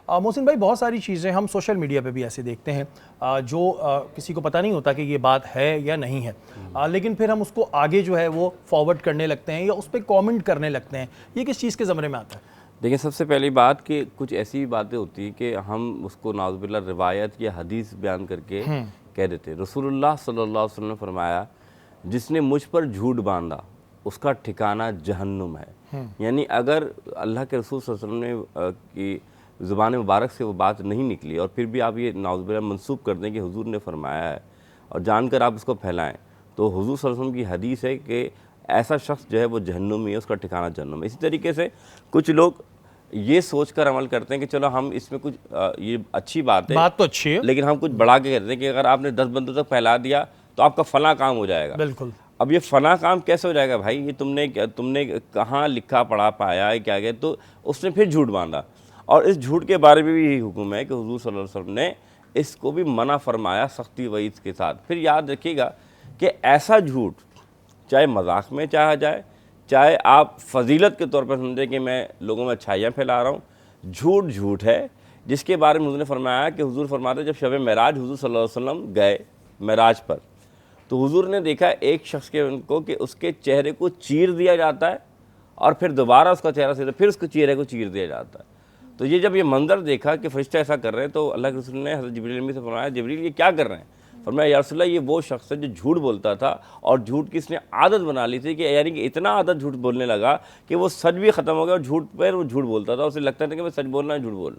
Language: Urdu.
محسن بھائی بہت ساری چیزیں ہم سوشل میڈیا پہ بھی ایسے دیکھتے ہیں جو کسی کو پتہ نہیں ہوتا کہ یہ بات ہے یا نہیں ہے، لیکن پھر ہم اس کو آگے جو ہے وہ فارورڈ کرنے لگتے ہیں یا اس پہ کامنٹ کرنے لگتے ہیں. یہ کس چیز کے زمرے میں آتا ہے؟ دیکھیں، سب سے پہلی بات کہ کچھ ایسی باتیں ہوتی ہیں کہ ہم اس کو نعوذ باللہ روایت یا حدیث بیان کر کے کہہ دیتے ہیں. رسول اللہ صلی اللہ علیہ وسلم نے فرمایا جس نے مجھ پر جھوٹ باندھا اس کا ٹھکانہ جہنم ہے. یعنی اگر اللہ کے رسول صلی اللہ علیہ وسلم کی زبان مبارک سے وہ بات نہیں نکلی اور پھر بھی آپ یہ نعوذ باللہ منسوب کر دیں کہ حضور نے فرمایا ہے اور جان کر آپ اس کو پھیلائیں، تو حضور صلی اللہ علیہ وسلم کی حدیث ہے کہ ایسا شخص جو ہے وہ جہنمی ہے، اس کا ٹھکانہ جہنم ہے. اسی طریقے سے کچھ لوگ یہ سوچ کر عمل کرتے ہیں کہ چلو ہم اس میں کچھ یہ اچھی بات ہے، بات تو اچھی ہے لیکن ہم کچھ بڑھا کے کہتے ہیں کہ اگر آپ نے 10 بندوں تک پھیلا دیا تو آپ کا فلاں کام ہو جائے گا. بالکل. اب یہ فلاں کام کیسے ہو جائے گا بھائی؟ یہ تم نے کہاں لکھا پڑھا پایا ہے کیا گیا؟ تو اس نے پھر جھوٹ باندھا. اور اس جھوٹ کے بارے میں بھی یہی حکم ہے کہ حضور صلی اللہ علیہ وسلم نے اس کو بھی منع فرمایا سختی وعید کے ساتھ. پھر یاد رکھیے گا کہ ایسا جھوٹ چاہے مذاق میں چاہا جائے، چاہے آپ فضیلت کے طور پر سمجھیں کہ میں لوگوں میں اچھائیاں پھیلا رہا ہوں، جھوٹ جھوٹ ہے. جس کے بارے میں حضور نے فرمایا کہ حضور فرماتے جب شب معراج حضور صلی اللہ علیہ وسلم گئے معراج پر تو حضور نے دیکھا ایک شخص کے ان کو کہ اس کے چہرے کو چیر دیا جاتا ہے اور پھر دوبارہ اس کا چہرہ سیدھا پھر اس کے چہرے کو چیر دیا جاتا ہے. تو جب یہ منظر دیکھا کہ فرشتہ ایسا کر رہے ہیں تو اللہ کے رسول نے حضرت جبریل امین سے فرمایا جبریل یہ کیا کر رہے ہیں؟ فرمایا یا رسول اللہ یہ وہ شخص ہے جو جھوٹ بولتا تھا اور جھوٹ کی اس نے عادت بنا لی تھی، کہ یعنی کہ اتنا عادت جھوٹ بولنے لگا کہ وہ سچ بھی ختم ہو گیا اور جھوٹ پر وہ جھوٹ بولتا تھا. اسے لگتا تھا کہ میں سچ بولنا ہے جھوٹ بولنا.